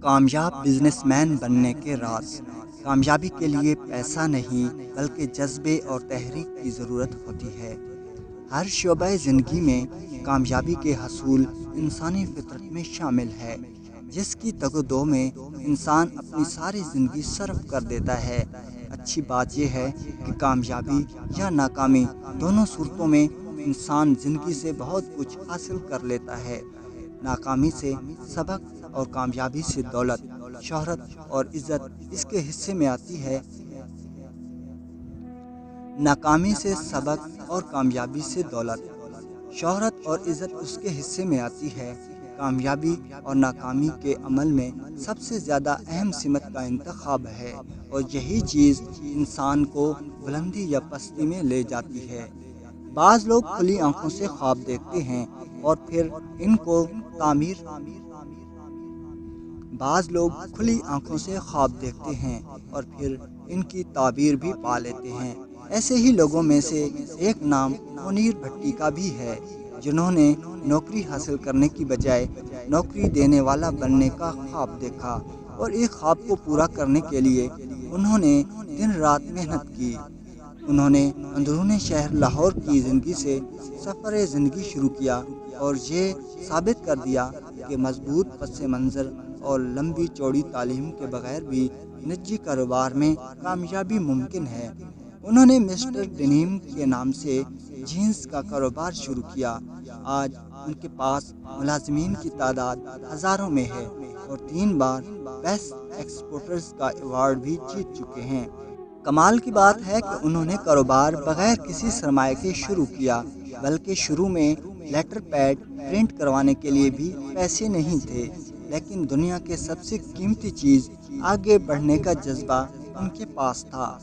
کامیاب business man بننے کے راز۔ کامیابی کے لیے پیسہ نہیں بلکہ جذبے اور تحریک کی ضرورت ہوتی ہے۔ ہر شعبہ زندگی میں کامیابی کے حصول انسانی فطرت میں شامل ہے، جس کی تگ و دو میں انسان اپنی ساری زندگی صرف کر دیتا ہے۔ اچھی بات یہ ہے کہ کامیابی یا ناکامی دونوں صورتوں میں انسان زندگی سے بہت کچھ حاصل کر لیتا ہے۔ ناکامی سے سبق اور کامیابی سے دولت، شہرت اور عزت اس کے حصے میں آتی ہے۔ ناکامی سے سبق اور کامیابی سے دولت، شہرت اور عزت اس کے حصے میں آتی ہے۔ کامیابی اور ناکامی کے عمل میں سب سے زیادہ اہم سمت کا انتخاب ہے، اور یہی چیز انسان کو بلندی یا پستی میں لے جاتی ہے۔ بعض لوگ کھلی آنکھوں سے خواب دیکھتے ہیں اور پھر ان کو تعمیر ان کی تعبیر بھی پا لیتے ہیں۔ ایسے ہی لوگوں میں سے ایک نام منیر بھٹی کا بھی ہے، جنہوں نے نوکری حاصل کرنے کی بجائے نوکری دینے والا بننے کا خواب دیکھا، اور ایک خواب کو پورا کرنے کے لیے انہوں نے دن رات محنت کی۔ انہوں نے اندرون شہر لاہور کی زندگی سے سفر زندگی شروع کیا اور یہ ثابت کر دیا کہ مضبوط پس منظر اور لمبی چوڑی تعلیم کے بغیر بھی نجی کاروبار میں کامیابی ممکن ہے۔ انہوں نے مسٹر ڈینیم کے نام سے جینز کا کاروبار شروع کیا۔ آج ان کے پاس ملازمین کی تعداد ہزاروں میں ہے، اور 3 بار بیسٹ ایکسپورٹرز کا ایوارڈ بھی جیت چکے ہیں۔ کمال کی بات ہے کہ انہوں نے کاروبار بغیر کسی سرمایہ کے شروع کیا، بلکہ شروع میں لیٹر پیڈ پرنٹ کروانے کے لیے بھی پیسے نہیں تھے، لیکن دنیا کے سب سے قیمتی چیز آگے بڑھنے کا جذبہ ان کے پاس تھا۔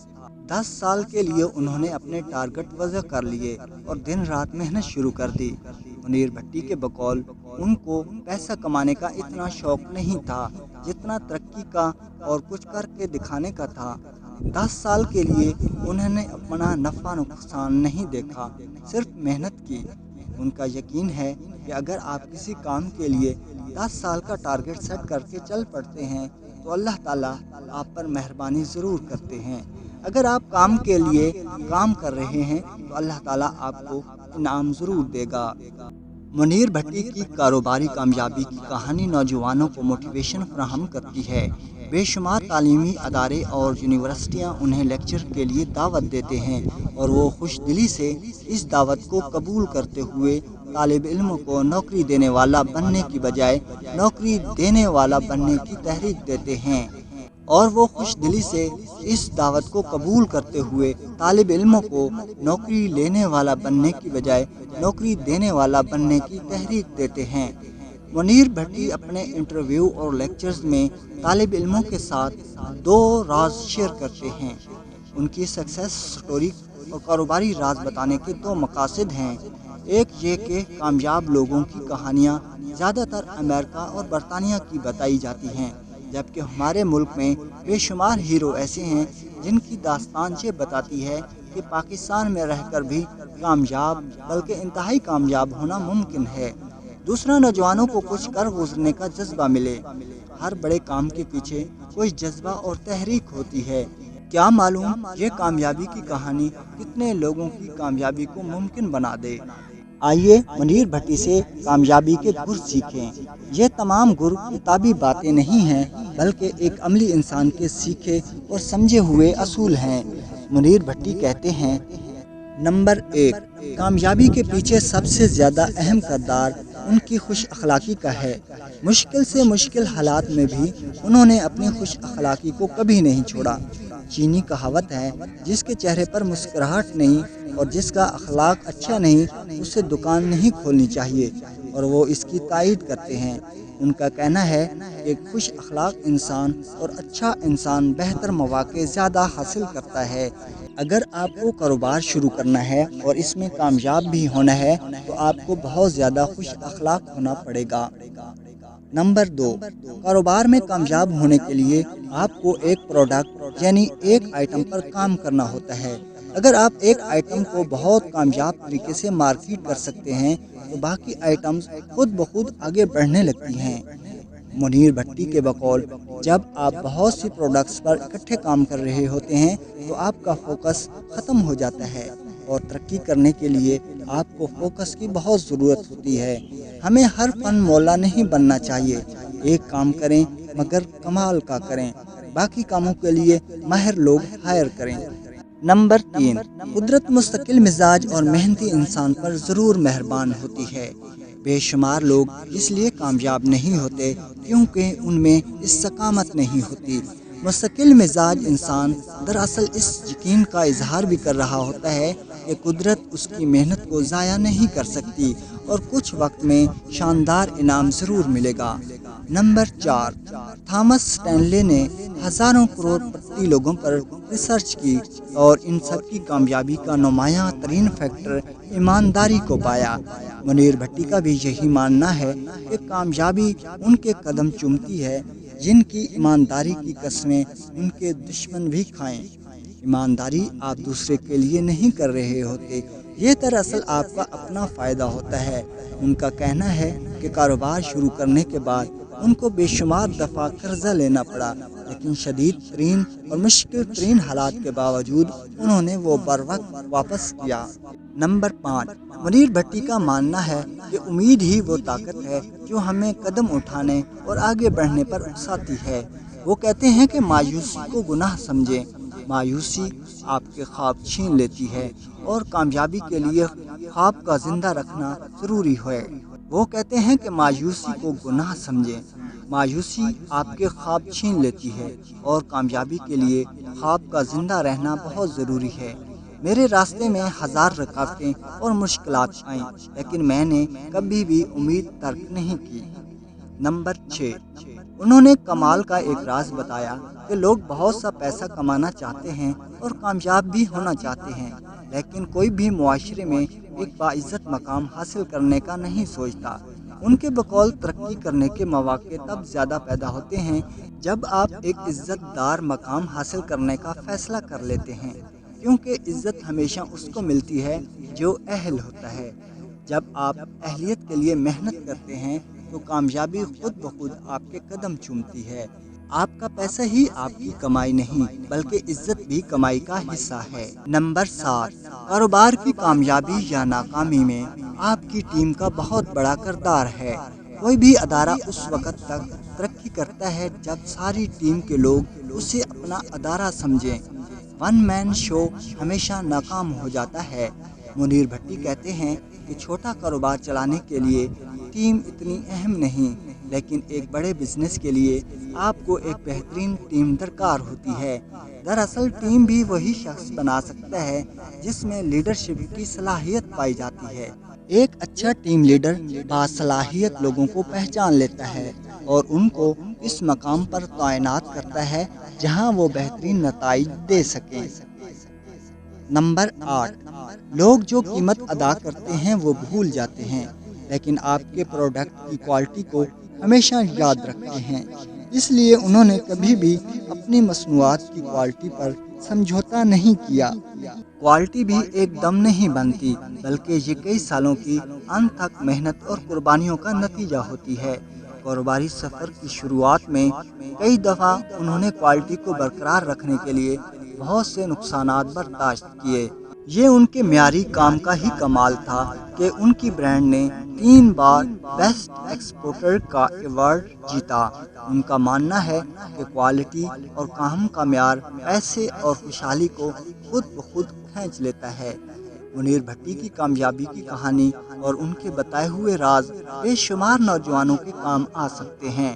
10 سال کے لیے انہوں نے اپنے ٹارگٹ وضع کر لیے اور دن رات محنت شروع کر دی۔ منیر بھٹی کے بقول ان کو پیسہ کمانے کا اتنا شوق نہیں تھا جتنا ترقی کا اور کچھ کر کے دکھانے کا تھا۔ 10 سال کے لیے انہوں نے اپنا نفع نقصان نہیں دیکھا، صرف محنت کی۔ ان کا یقین ہے کہ اگر آپ کسی کام کے لیے 10 سال کا ٹارگٹ سیٹ کر کے چل پڑتے ہیں تو اللہ تعالیٰ آپ پر مہربانی ضرور کرتے ہیں۔ اگر آپ کام کے لیے کام کر رہے ہیں تو اللہ تعالیٰ آپ کو انعام ضرور دے گا۔ منیر بھٹی کی کاروباری کامیابی کی کہانی نوجوانوں کو موٹیویشن فراہم کرتی ہے۔ بے شمار تعلیمی ادارے اور یونیورسٹیاں انہیں لیکچر کے لیے دعوت دیتے ہیں، اور وہ خوش دلی سے اس دعوت کو قبول کرتے ہوئے طالب علم کو نوکری دینے والا بننے کی بجائے نوکری دینے والا بننے کی تحریک دیتے ہیں، اور وہ خوش دلی سے اس دعوت کو قبول کرتے ہوئے طالب علموں کو نوکری لینے والا بننے کی بجائے نوکری دینے والا بننے کی تحریک دیتے ہیں۔ منیر بھٹی اپنے انٹرویو اور لیکچرز میں طالب علموں کے ساتھ 2 راز شیئر کرتے ہیں۔ ان کی سکسیس سٹوری اور کاروباری راز بتانے کے 2 مقاصد ہیں۔ ایک یہ کہ کامیاب لوگوں کی کہانیاں زیادہ تر امریکہ اور برطانیہ کی بتائی جاتی ہیں، جبکہ ہمارے ملک میں بے شمار ہیرو ایسے ہیں جن کی داستان یہ بتاتی ہے کہ پاکستان میں رہ کر بھی کامیاب بلکہ انتہائی کامیاب ہونا ممکن ہے۔ دوسرا، نوجوانوں کو کچھ کر گزرنے کا جذبہ ملے۔ ہر بڑے کام کے پیچھے کوئی جذبہ اور تحریک ہوتی ہے۔ کیا معلوم یہ کامیابی کی کہانی کتنے لوگوں کی کامیابی کو ممکن بنا دے۔ آئیے منیر بھٹی سے کامیابی کے گر سیکھیں۔ یہ تمام گر کتابی باتیں نہیں ہیں، بلکہ ایک عملی انسان کے سیکھے اور سمجھے ہوئے اصول ہیں۔ منیر بھٹی کہتے ہیں، نمبر 1، کامیابی کے پیچھے سب سے زیادہ اہم کردار ان کی خوش اخلاقی کا ہے۔ مشکل سے مشکل حالات میں بھی انہوں نے اپنی خوش اخلاقی کو کبھی نہیں چھوڑا۔ چینی کہاوت ہے، جس کے چہرے پر مسکراہٹ نہیں اور جس کا اخلاق اچھا نہیں، اسے دکان نہیں کھولنی چاہیے، اور وہ اس کی تائید کرتے ہیں۔ ان کا کہنا ہے کہ ایک خوش اخلاق انسان اور اچھا انسان بہتر مواقع زیادہ حاصل کرتا ہے۔ اگر آپ کو کاروبار شروع کرنا ہے اور اس میں کامیاب بھی ہونا ہے تو آپ کو بہت زیادہ خوش اخلاق ہونا پڑے گا۔ نمبر 2، کاروبار میں کامیاب ہونے کے لیے آپ کو ایک پروڈکٹ یعنی ایک آئٹم پر کام کرنا ہوتا ہے۔ اگر آپ ایک آئٹم کو بہت کامیاب طریقے سے مارکیٹ کر سکتے ہیں تو باقی آئٹمز خود بخود آگے بڑھنے لگتی ہیں۔ منیر بھٹی کے بقول جب آپ بہت سی پروڈکٹس پر اکٹھے کام کر رہے ہوتے ہیں تو آپ کا فوکس ختم ہو جاتا ہے اور ترقی کرنے کے لیے آپ کو فوکس کی بہت ضرورت ہوتی ہے۔ ہمیں ہر فن مولا نہیں بننا چاہیے، ایک کام کریں مگر کمال کا کریں، باقی کاموں کے لیے ماہر لوگ ہائر کریں۔ نمبر 3، قدرت مستقل مزاج اور محنتی انسان پر ضرور مہربان ہوتی ہے۔ بے شمار لوگ اس لیے کامیاب نہیں ہوتے کیونکہ ان میں استقامت نہیں ہوتی۔ مستقل مزاج انسان دراصل اس یقین کا اظہار بھی کر رہا ہوتا ہے کہ قدرت اس کی محنت کو ضائع نہیں کر سکتی اور کچھ وقت میں شاندار انعام ضرور ملے گا۔ نمبر 4، تھامس اسٹینلے نے ہزاروں کروڑ پتی لوگوں پر ریسرچ کی اور ان سب کی کامیابی کا نمایاں ترین فیکٹر ایمانداری کو پایا۔ منیر بھٹی کا بھی یہی ماننا ہے کہ کامیابی ان کے قدم چومتی ہے جن کی ایمانداری کی قسمیں ان کے دشمن بھی کھائیں۔ ایمانداری آپ دوسرے کے لیے نہیں کر رہے ہوتے، یہ دراصل آپ کا اپنا فائدہ ہوتا ہے۔ ان کا کہنا ہے کہ کاروبار شروع کرنے کے بعد ان کو بے شمار دفعہ قرضہ لینا پڑا، لیکن شدید ترین اور مشکل ترین حالات کے باوجود انہوں نے وہ بروقت واپس کیا۔ نمبر 5، منیر بھٹی کا ماننا ہے کہ امید ہی وہ طاقت ہے جو ہمیں قدم اٹھانے اور آگے بڑھنے پر اکساتی ہے۔ وہ کہتے ہیں کہ مایوسی کو گناہ سمجھیں، مایوسی آپ کے خواب چھین لیتی ہے اور کامیابی کے لیے خواب کا زندہ رکھنا ضروری ہے۔ وہ کہتے ہیں کہ مایوسی کو گناہ سمجھیں، مایوسی آپ کے خواب چھین لیتی ہے اور کامیابی کے لیے خواب کا زندہ رہنا بہت ضروری ہے۔ میرے راستے میں ہزار رکاوٹیں اور مشکلات آئیں لیکن میں نے کبھی بھی امید ترک نہیں کی۔ نمبر 6، انہوں نے کمال کا ایک راز بتایا کہ لوگ بہت سا پیسہ کمانا چاہتے ہیں اور کامیاب بھی ہونا چاہتے ہیں، لیکن کوئی بھی معاشرے میں ایک باعزت مقام حاصل کرنے کا نہیں سوچتا۔ ان کے بقول ترقی کرنے کے مواقع تب زیادہ پیدا ہوتے ہیں جب آپ ایک عزت دار مقام حاصل کرنے کا فیصلہ کر لیتے ہیں، کیونکہ عزت ہمیشہ اس کو ملتی ہے جو اہل ہوتا ہے۔ جب آپ اہلیت کے لیے محنت کرتے ہیں تو کامیابی خود بخود آپ کے قدم چومتی ہے۔ آپ کا پیسہ ہی آپ کی کمائی نہیں بلکہ عزت بھی کمائی کا حصہ ہے۔ نمبر 7، کاروبار کی کامیابی یا ناکامی میں آپ کی ٹیم کا بہت بڑا کردار ہے۔ کوئی بھی ادارہ اس وقت تک ترقی کرتا ہے جب ساری ٹیم کے لوگ اسے اپنا ادارہ سمجھیں۔ ون مین شو ہمیشہ ناکام ہو جاتا ہے۔ منیر بھٹی کہتے ہیں کہ چھوٹا کاروبار چلانے کے لیے ٹیم اتنی اہم نہیں، لیکن ایک بڑے بزنس کے لیے آپ کو ایک بہترین ٹیم درکار ہوتی ہے۔ دراصل ٹیم بھی وہی شخص بنا سکتا ہے جس میں لیڈرشپ کی صلاحیت پائی جاتی ہے۔ ایک اچھا ٹیم لیڈر باصلاحیت لوگوں کو پہچان لیتا ہے اور ان کو اس مقام پر تعینات کرتا ہے جہاں وہ بہترین نتائج دے سکیں۔ نمبر 8، لوگ جو قیمت ادا کرتے ہیں وہ بھول جاتے ہیں لیکن آپ کے پروڈکٹ کی کوالٹی کو ہمیشہ یاد رکھتے ہیں۔ اس لیے انہوں نے کبھی بھی اپنی مصنوعات کی کوالٹی پر سمجھوتا نہیں کیا۔ کوالٹی بھی ایک دم نہیں بنتی بلکہ یہ کئی سالوں کی انتھک محنت اور قربانیوں کا نتیجہ ہوتی ہے۔ کاروباری سفر کی شروعات میں کئی دفعہ انہوں نے کوالٹی کو برقرار رکھنے کے لیے بہت سے نقصانات برداشت کیے۔ یہ ان کے معیاری کام کا ہی کمال تھا کہ ان کی برانڈ نے 3 بار بیسٹ ایکسپورٹر کا ایوارڈ جیتا۔ ان کا ماننا ہے کہ کوالٹی اور کام کا معیار پیسے اور خوشحالی کو خود بخود کھینچ لیتا ہے۔ منیر بھٹی کی کامیابی کی کہانی اور ان کے بتائے ہوئے راز بے شمار نوجوانوں کے کام آ سکتے ہیں۔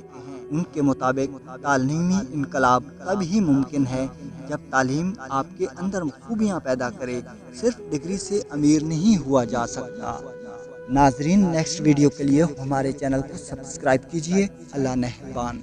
ان کے مطابق تعلیمی انقلاب تب ہی ممکن ہے جب تعلیم آپ کے اندر خوبیاں پیدا کرے، صرف ڈگری سے امیر نہیں ہوا جا سکتا۔ ناظرین، نیکسٹ ویڈیو کے لیے ہمارے چینل کو سبسکرائب کیجیے۔ اللہ نگہبان۔